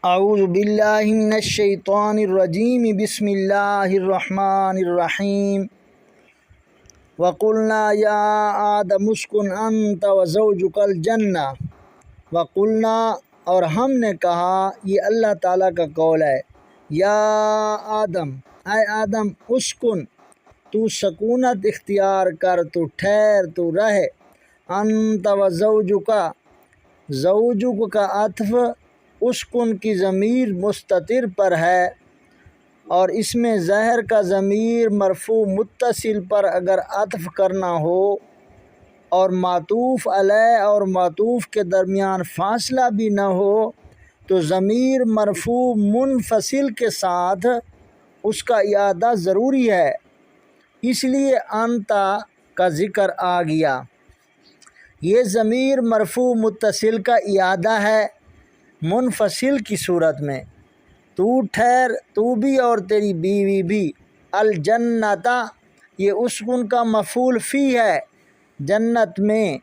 اعوذ باللہ من الشیطان الرجیم بسم اللہ الرحمن الرحیم وقلنا یا آدم اسکن انت وزوجک الجنہ وقلنا، اور ہم نے کہا، یہ اللہ تعالیٰ کا قول ہے، یا آدم، اے آدم، اسکن، تو سکونت اختیار کر، تو ٹھہر، تو رہ، انت وزوجک، زوجک کا عطف اسکن کی ضمیر مستتر پر ہے، اور اس میں ظاہر کا ضمیر مرفوع متصل پر اگر عطف کرنا ہو اور معطوف علیہ اور معطوف کے درمیان فاصلہ بھی نہ ہو تو ضمیر مرفوع منفصل کے ساتھ اس کا اعادہ ضروری ہے، اس لیے انتا کا ذکر آ گیا۔ یہ ضمیر مرفوع متصل کا اعادہ ہے منفصل کی صورت میں۔ تو ٹھہر، تو بھی اور تیری بیوی بھی، الجنتا، یہ اسکن کا مفعول فی ہے، جنت میں،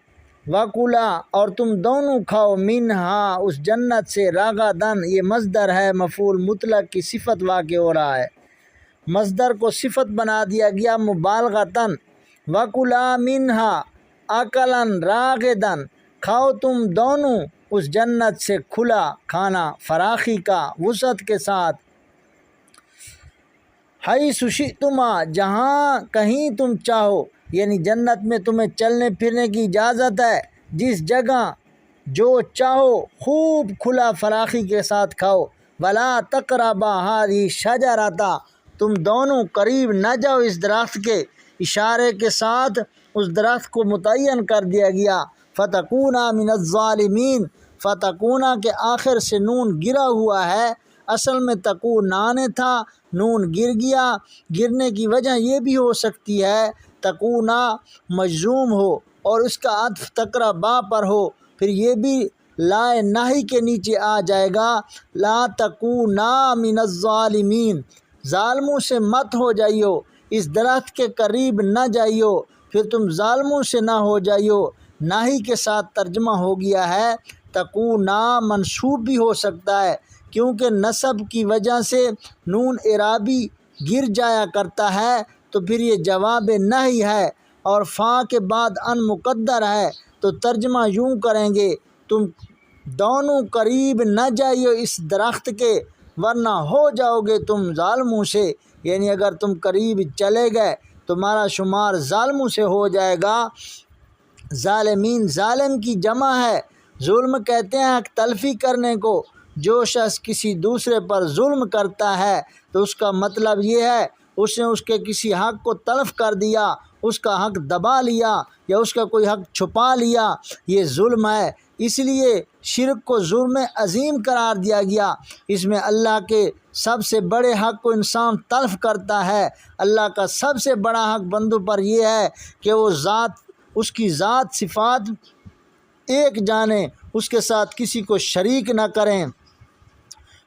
وکلا، اور تم دونوں کھاؤ، منہا، اس جنت سے، رغدن، یہ مصدر ہے، مفعول مطلق کی صفت واقع ہو رہا ہے، مصدر کو صفت بنا دیا گیا مبالغتاً، وکلا منہا اکلن راغدن، کھاؤ تم دونوں اس جنت سے کھلا کھانا، فراخی کا، وسعت کے ساتھ، حیث شئتما، جہاں کہیں تم چاہو، یعنی جنت میں تمہیں چلنے پھرنے کی اجازت ہے، جس جگہ جو چاہو خوب کھلا فراخی کے ساتھ کھاؤ، ولا تقربا ہذہ الشجرۃ، تم دونوں قریب نہ جاؤ اس درخت کے، اشارے کے ساتھ اس درخت کو متعین کر دیا گیا، فتکونا من الظالمین، فتکونا کے آخر سے نون گرا ہوا ہے، اصل میں تکونان تھا، نون گر گیا، گرنے کی وجہ یہ بھی ہو سکتی ہے تکونا مجزوم ہو اور اس کا عطف تقربا پر ہو، پھر یہ بھی لائے نہی کے نیچے آ جائے گا، لا تکونا من الظالمین، ظالموں سے مت ہو جائیو، اس درخت کے قریب نہ جائیو، پھر تم ظالموں سے نہ ہو جائیو، نہی کے ساتھ ترجمہ ہو گیا ہے، تکونا منصوب بھی ہو سکتا ہے کیونکہ نصب کی وجہ سے نون اعرابی گر جایا کرتا ہے، تو پھر یہ جواب نہی ہے اور فا کے بعد ان مقدر ہے، تو ترجمہ یوں کریں گے، تم دونوں قریب نہ جائیو اس درخت کے ورنہ ہو جاؤ گے تم ظالموں سے، یعنی اگر تم قریب چلے گئے تمہارا شمار ظالموں سے ہو جائے گا۔ ظالمین ظالم کی جمع ہے، ظلم کہتے ہیں حق تلفی کرنے کو، جو شخص کسی دوسرے پر ظلم کرتا ہے تو اس کا مطلب یہ ہے اس نے اس کے کسی حق کو تلف کر دیا، اس کا حق دبا لیا یا اس کا کوئی حق چھپا لیا، یہ ظلم ہے، اس لیے شرک کو جرم عظیم قرار دیا گیا، اس میں اللہ کے سب سے بڑے حق کو انسان تلف کرتا ہے، اللہ کا سب سے بڑا حق بندوں پر یہ ہے کہ وہ اس کی ذات صفات ایک جانے، اس کے ساتھ کسی کو شریک نہ کریں،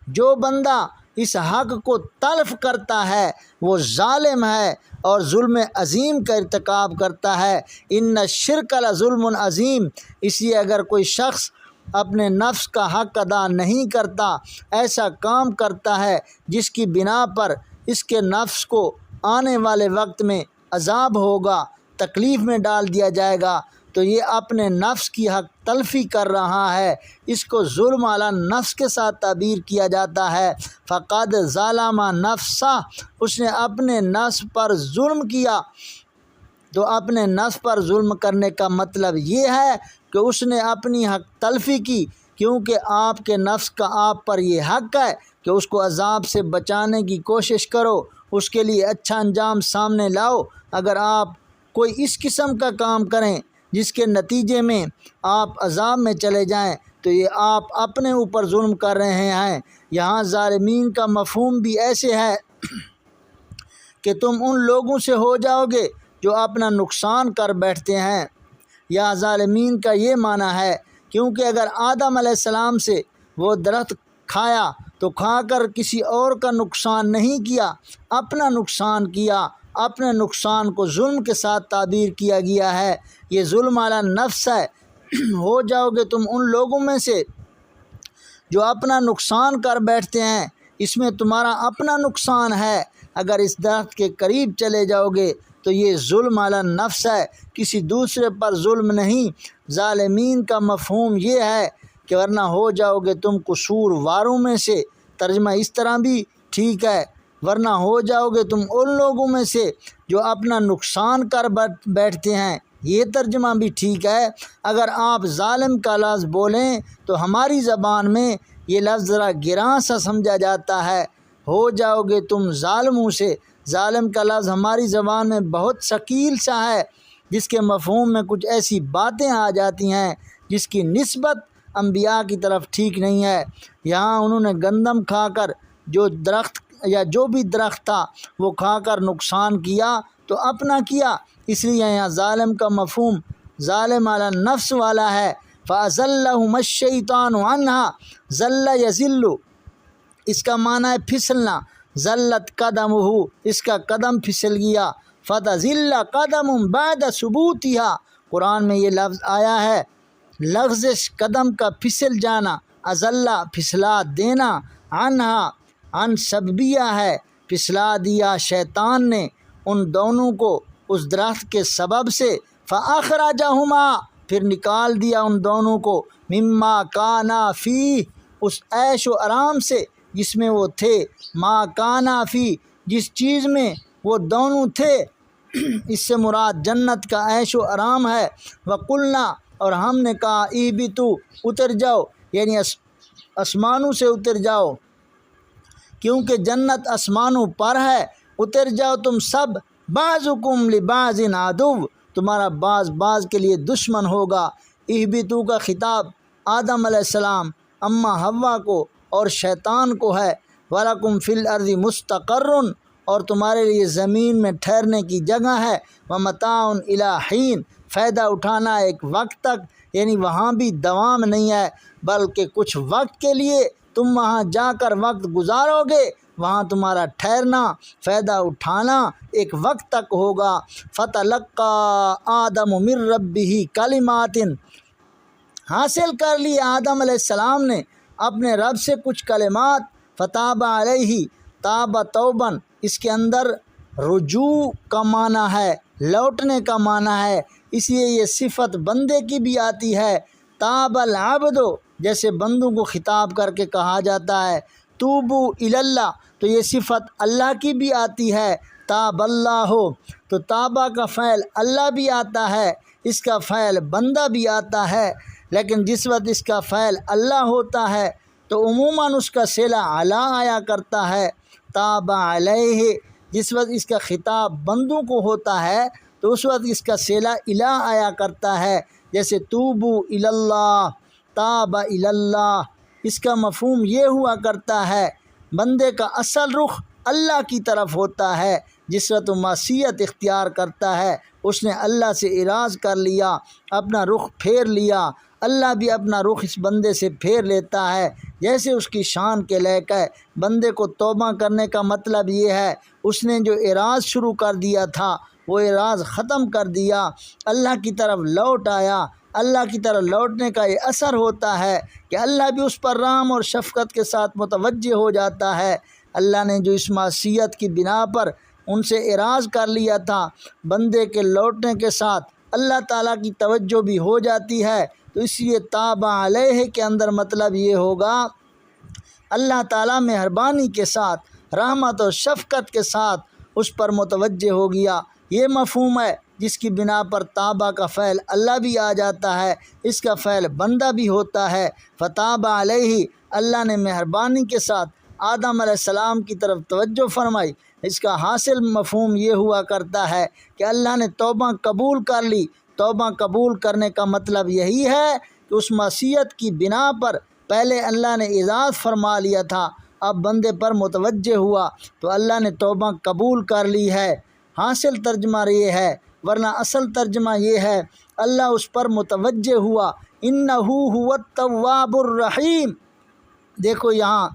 جو بندہ اس حق کو تلف کرتا ہے وہ ظالم ہے اور ظلم عظیم کا ارتکاب کرتا ہے، ان الشرک لظلم عظیم، اس لیے اگر کوئی شخص اپنے نفس کا حق ادا نہیں کرتا، ایسا کام کرتا ہے جس کی بنا پر اس کے نفس کو آنے والے وقت میں عذاب ہوگا، تکلیف میں ڈال دیا جائے گا، تو یہ اپنے نفس کی حق تلفی کر رہا ہے، اس کو ظلم علی نفس کے ساتھ تعبیر کیا جاتا ہے، فقد ظلم نفسہ، اس نے اپنے نفس پر ظلم کیا، تو اپنے نفس پر ظلم کرنے کا مطلب یہ ہے کہ اس نے اپنی حق تلفی کی، کیونکہ آپ کے نفس کا آپ پر یہ حق ہے کہ اس کو عذاب سے بچانے کی کوشش کرو، اس کے لیے اچھا انجام سامنے لاؤ، اگر آپ کوئی اس قسم کا کام کریں جس کے نتیجے میں آپ عذاب میں چلے جائیں تو یہ آپ اپنے اوپر ظلم کر رہے ہیں۔ یہاں ظالمین کا مفہوم بھی ایسے ہے کہ تم ان لوگوں سے ہو جاؤ گے جو اپنا نقصان کر بیٹھتے ہیں، یا ظالمین کا یہ معنی ہے کیونکہ اگر آدم علیہ السلام سے وہ درخت کھایا تو کھا کر کسی اور کا نقصان نہیں کیا، اپنا نقصان کیا، اپنے نقصان کو ظلم کے ساتھ تعبیر کیا گیا ہے، یہ ظلم علی نفس ہے، ہو جاؤ گے تم ان لوگوں میں سے جو اپنا نقصان کر بیٹھتے ہیں، اس میں تمہارا اپنا نقصان ہے۔ اگر اس درخت کے قریب چلے جاؤ گے تو یہ ظلم علی النفس ہے، کسی دوسرے پر ظلم نہیں۔ ظالمین کا مفہوم یہ ہے کہ ورنہ ہو جاؤ گے تم قصور واروں میں سے، ترجمہ اس طرح بھی ٹھیک ہے، ورنہ ہو جاؤ گے تم ان لوگوں میں سے جو اپنا نقصان کر بیٹھتے ہیں، یہ ترجمہ بھی ٹھیک ہے۔ اگر آپ ظالم کا لفظ بولیں تو ہماری زبان میں یہ لفظ ذرا گراں سا سمجھا جاتا ہے، ہو جاؤ گے تم ظالموں سے۔ ظالم کا لفظ ہماری زبان میں بہت ثقیل سا ہے، جس کے مفہوم میں کچھ ایسی باتیں آ جاتی ہیں جس کی نسبت انبیاء کی طرف ٹھیک نہیں ہے۔ یہاں انہوں نے گندم کھا کر جو بھی درخت تھا وہ کھا کر نقصان کیا تو اپنا کیا، اس لیے یہاں ظالم کا مفہوم ظالم علی النفس والا ہے۔ فَأَزَلَّهُمَا الشَّيْطَانُ عَنْهَا ذَلَّ يَذِلُّ، اس کا معنی ہے پھسلنا، ذلت قدمہ، اس کا قدم پھسل گیا، فَتَزِلَّ قَدَمٌ بَعْدَ ثُبُوتِهَا، قرآن میں یہ لفظ آیا ہے، لغزش قدم کا پھسل جانا، ازلہ پھسلا دینا، عنہا عن سببیہ ہے، پھسلا دیا شیطان نے ان دونوں کو اس درخت کے سبب سے، فَأَخْرَجَهُمَا، پھر نکال دیا ان دونوں کو، مما کانا فیہ، اس عیش و آرام سے جس میں وہ تھے، ما کانا فی، جس چیز میں وہ دونوں تھے، اس سے مراد جنت کا عیش و آرام ہے۔ وَقُلْنَا، اور ہم نے کہا، اِہْبِطُوا، اتر جاؤ، یعنی آسمانوں سے اتر جاؤ، کیونکہ جنت آسمانوں پر ہے، اتر جاؤ تم سب، بعضکم لبعض عدو، تمہارا بعض کے لیے دشمن ہوگا۔ اہبطوا کا خطاب آدم علیہ السلام، اماں حوا کو اور شیطان کو ہے۔ وَلَكُمْ فِي الْأَرْضِ مُسْتَقَرٌّ، اور تمہارے لیے زمین میں ٹھہرنے کی جگہ ہے، وَمَتَاعٌ إِلَىٰ حِينٍ، فائدہ اٹھانا ایک وقت تک، یعنی وہاں بھی دوام نہیں ہے، بلکہ کچھ وقت کے لیے تم وہاں جا کر وقت گزارو گے، وہاں تمہارا ٹھہرنا، فائدہ اٹھانا ایک وقت تک ہوگا۔ فَتَلَقَّىٰ آدَمُ مِن رَّبِّهِ کَلِمَاتٍ، حاصل کر لی آدم علیہ السلام نے اپنے رب سے کچھ کلمات، فَتَابَ عَلَيْهِ، تاب توباً، اس کے اندر رجوع کا معنی ہے، لوٹنے کا معنی ہے، اس لیے یہ صفت بندے کی بھی آتی ہے۔ تاب العبد، جیسے بندوں کو خطاب کر کے کہا جاتا ہے، توبو الی اللہ، تو یہ صفت اللہ کی بھی آتی ہے۔ تاب اللہ، تو تابہ کا فعل اللہ بھی آتا ہے، اس کا فعل بندہ بھی آتا ہے، لیکن جس وقت اس کا فعل اللہ ہوتا ہے تو عموماً اس کا صلہ علی آیا کرتا ہے۔ تاب علیہ، جس وقت اس کا خطاب بندوں کو ہوتا ہے تو اس وقت اس کا صلہ الی آیا کرتا ہے، جیسے توبو الی اللہ، تاب الی اللہ، اس کا مفہوم یہ ہوا کرتا ہے بندے کا اصل رخ اللہ کی طرف ہوتا ہے، جس وقت وہ معصیت اختیار کرتا ہے اس نے اللہ سے اعراض کر لیا، اپنا رخ پھیر لیا، اللہ بھی اپنا رخ اس بندے سے پھیر لیتا ہے، جیسے اس کی شان کے لائق ہے۔ بندے کو توبہ کرنے کا مطلب یہ ہے اس نے جو اعراض شروع کر دیا تھا وہ اعراض ختم کر دیا، اللہ کی طرف لوٹ آیا۔ اللہ کی طرف لوٹنے کا یہ اثر ہوتا ہے کہ اللہ بھی اس پر رحم اور شفقت کے ساتھ متوجہ ہو جاتا ہے۔ اللہ نے جو اس معصیت کی بنا پر ان سے اعراض کر لیا تھا، بندے کے لوٹنے کے ساتھ اللہ تعالیٰ کی توجہ بھی ہو جاتی ہے، تو اس لیے تاب علیہ کے اندر مطلب یہ ہوگا اللہ تعالیٰ مہربانی کے ساتھ، رحمت اور شفقت کے ساتھ اس پر متوجہ ہو گیا۔ یہ مفہوم ہے جس کی بنا پر تابہ کا فعل اللہ بھی آ جاتا ہے، اس کا فعل بندہ بھی ہوتا ہے۔ فتاب علیہ، اللہ نے مہربانی کے ساتھ آدم علیہ السلام کی طرف توجہ فرمائی، اس کا حاصل مفہوم یہ ہوا کرتا ہے کہ اللہ نے توبہ قبول کر لی۔ توبہ قبول کرنے کا مطلب یہی ہے کہ اس معصیت کی بنا پر پہلے اللہ نے اعراض فرما لیا تھا، اب بندے پر متوجہ ہوا تو اللہ نے توبہ قبول کر لی ہے، حاصل ترجمہ یہ ہے، ورنہ اصل ترجمہ یہ ہے اللہ اس پر متوجہ ہوا، انہو هو التواب الرحیم۔ دیکھو یہاں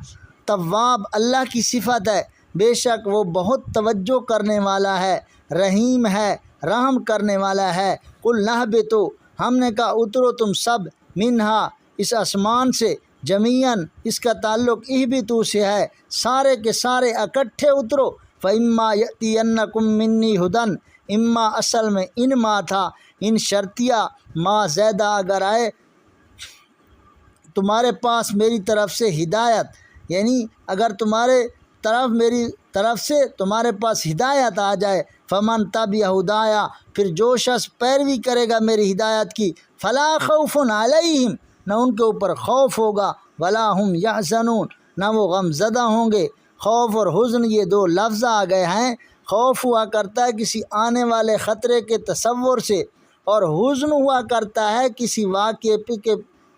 تواب اللہ کی صفت ہے، بے شک وہ بہت توجہ کرنے والا ہے، رحیم ہے، رحم کرنے والا ہے۔ قل نہبتوا، ہم نے کہا اترو تم سب، منہا، اس آسمان سے، جمیعاً اس کا تعلق اہبطوا سے ہے، سارے کے سارے اکٹھے اترو۔ فَإِمَّا يَأْتِيَنَّكُم مِّنِّي ہُدًى، اما اصل میں ان ما تھا، ان شرطیہ ما زیدہ اگر آئے تمہارے پاس میری طرف سے ہدایت، یعنی اگر تمہارے طرف میری طرف سے تمہارے پاس ہدایت آ جائے، فمن تبع ہدایا، پھر جو شخص پیروی کرے گا میری ہدایت کی، فلا خوف علیہم، نہ ان کے اوپر خوف ہوگا، ولا ہم یحزنون، نہ وہ غم زدہ ہوں گے۔ خوف اور حزن یہ دو لفظ آ گئے ہیں۔ خوف ہوا کرتا ہے کسی آنے والے خطرے کے تصور سے، اور حزن ہوا کرتا ہے کسی واقعے کے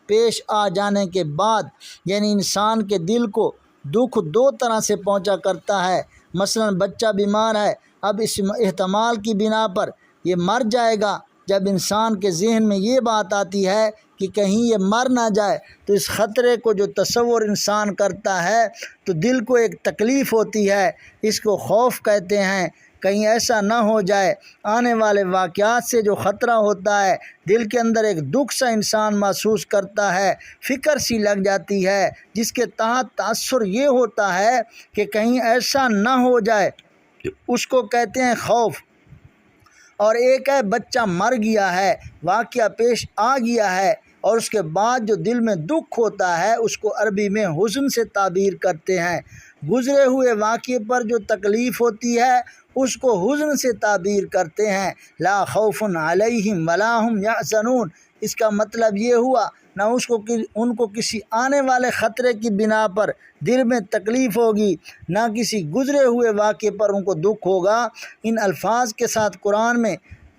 پیش آ جانے کے بعد، یعنی انسان کے دل کو دکھ دو طرح سے پہنچا کرتا ہے۔ مثلا بچہ بیمار ہے، اب اس احتمال کی بنا پر یہ مر جائے گا، جب انسان کے ذہن میں یہ بات آتی ہے کہ کہیں یہ مر نہ جائے، تو اس خطرے کو جو تصور انسان کرتا ہے تو دل کو ایک تکلیف ہوتی ہے، اس کو خوف کہتے ہیں۔ کہیں ایسا نہ ہو جائے، آنے والے واقعات سے جو خطرہ ہوتا ہے، دل کے اندر ایک دکھ سا انسان محسوس کرتا ہے، فکر سی لگ جاتی ہے، جس کے تحت تاثر یہ ہوتا ہے کہ کہیں ایسا نہ ہو جائے، اس کو کہتے ہیں خوف۔ اور ایک ہے بچہ مر گیا ہے، واقعہ پیش آ گیا ہے، اور اس کے بعد جو دل میں دکھ ہوتا ہے اس کو عربی میں حزن سے تعبیر کرتے ہیں۔ گزرے ہوئے واقعے پر جو تکلیف ہوتی ہے اس کو حزن سے تعبیر کرتے ہیں۔ لا خوف علیہم ولا ہم یحزنون، اس کا مطلب یہ ہوا نہ ان کو کسی آنے والے خطرے کی بنا پر دل میں تکلیف ہوگی، نہ کسی گزرے ہوئے واقعے پر ان کو دکھ ہوگا۔ ان الفاظ کے ساتھ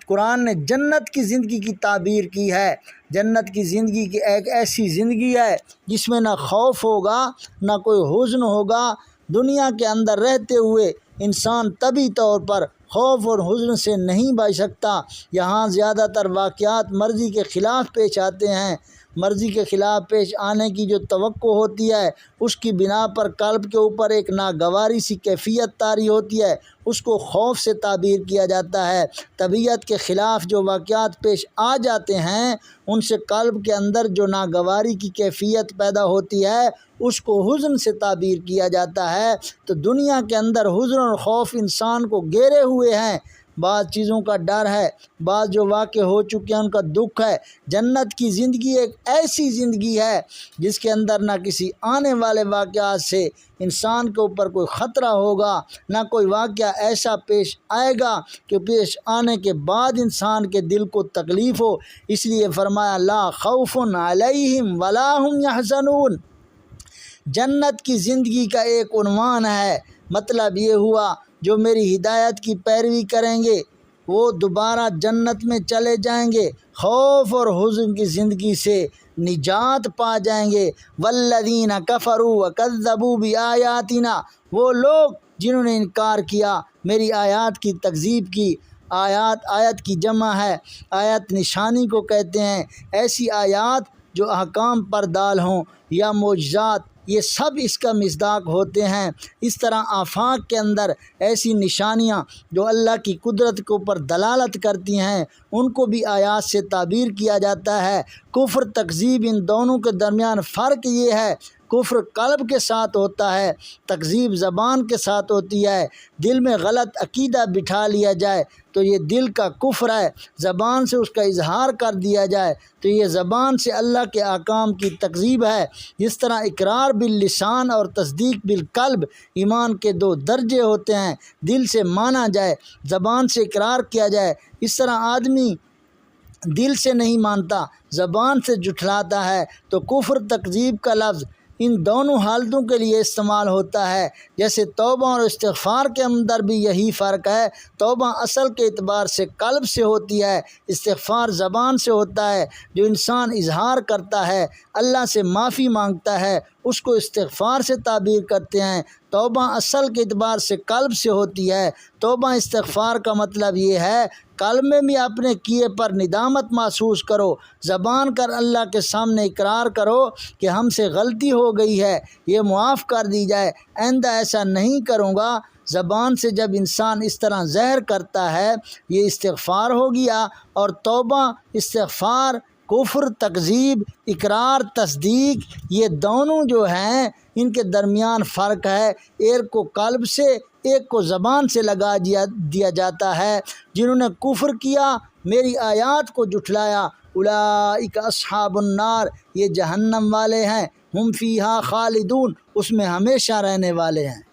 قرآن نے جنت کی زندگی کی تعبیر کی ہے۔ جنت کی زندگی کی ایک ایسی زندگی ہے جس میں نہ خوف ہوگا نہ کوئی حزن ہوگا۔ دنیا کے اندر رہتے ہوئے انسان طبعی طور پر خوف اور حزن سے نہیں بچ سکتا۔ یہاں زیادہ تر واقعات مرضی کے خلاف پیش آتے ہیں۔ مرضی کے خلاف پیش آنے کی جو توقع ہوتی ہے اس کی بنا پر قلب کے اوپر ایک ناگواری سی کیفیت طاری ہوتی ہے، اس کو خوف سے تعبیر کیا جاتا ہے۔ طبیعت کے خلاف جو واقعات پیش آ جاتے ہیں ان سے قلب کے اندر جو ناگواری کی کیفیت پیدا ہوتی ہے اس کو حزن سے تعبیر کیا جاتا ہے۔ تو دنیا کے اندر حزن اور خوف انسان کو گھیرے ہوئے ہیں۔ بعض چیزوں کا ڈر ہے، بعض جو واقع ہو چکے ہیں ان کا دکھ ہے۔ جنت کی زندگی ایک ایسی زندگی ہے جس کے اندر نہ کسی آنے والے واقعات سے انسان کے اوپر کوئی خطرہ ہوگا، نہ کوئی واقعہ ایسا پیش آئے گا کہ پیش آنے کے بعد انسان کے دل کو تکلیف ہو۔ اس لیے فرمایا لا خوف علیہم ولا ہم یحزنون۔ جنت کی زندگی کا ایک عنوان ہے، مطلب یہ ہوا جو میری ہدایت کی پیروی کریں گے وہ دوبارہ جنت میں چلے جائیں گے، خوف اور حزن کی زندگی سے نجات پا جائیں گے۔ والذین کفروا وکذبوا بآیاتنا، وہ لوگ جنہوں نے انکار کیا، میری آیات کی تکذیب کی۔ آیت کی جمع ہے، آیت نشانی کو کہتے ہیں۔ ایسی آیات جو احکام پر دال ہوں یا معجزات، یہ سب اس کا مصداق ہوتے ہیں۔ اس طرح آفاق کے اندر ایسی نشانیاں جو اللہ کی قدرت کے اوپر دلالت کرتی ہیں ان کو بھی آیات سے تعبیر کیا جاتا ہے۔ کفر تکذیب ان دونوں کے درمیان فرق یہ ہے، کفر قلب کے ساتھ ہوتا ہے، تکذیب زبان کے ساتھ ہوتی ہے۔ دل میں غلط عقیدہ بٹھا لیا جائے تو یہ دل کا کفر ہے، زبان سے اس کا اظہار کر دیا جائے تو یہ زبان سے اللہ کے احکام کی تکذیب ہے۔ جس طرح اقرار باللسان اور تصدیق بالقلب ایمان کے دو درجے ہوتے ہیں، دل سے مانا جائے، زبان سے اقرار کیا جائے، اس طرح آدمی دل سے نہیں مانتا، زبان سے جھٹلاتا ہے، تو کفر تکذیب کا لفظ ان دونوں حالتوں کے لیے استعمال ہوتا ہے۔ جیسے توبہ اور استغفار کے اندر بھی یہی فرق ہے، توبہ اصل کے اعتبار سے قلب سے ہوتی ہے، استغفار زبان سے ہوتا ہے۔ جو انسان اظہار کرتا ہے، اللہ سے معافی مانگتا ہے، اس کو استغفار سے تعبیر کرتے ہیں۔ توبہ اصل کے اعتبار سے قلب سے ہوتی ہے۔ توبہ استغفار کا مطلب یہ ہے قلب میں بھی اپنے کیے پر ندامت محسوس کرو، زبان کر اللہ کے سامنے اقرار کرو کہ ہم سے غلطی ہو گئی ہے، یہ معاف کر دی جائے، آئندہ ایسا نہیں کروں گا۔ زبان سے جب انسان اس طرح زہر کرتا ہے یہ استغفار ہو گیا، اور توبہ استغفار کفر تکذیب، اقرار تصدیق، یہ دونوں جو ہیں ان کے درمیان فرق ہے۔ ایک کو قلب سے، ایک کو زبان سے لگا دیا جاتا ہے۔ جنہوں نے کفر کیا، میری آیات کو جھٹلایا، اولئک اصحاب النار، یہ جہنم والے ہیں، ہم فیہا خالدون، اس میں ہمیشہ رہنے والے ہیں۔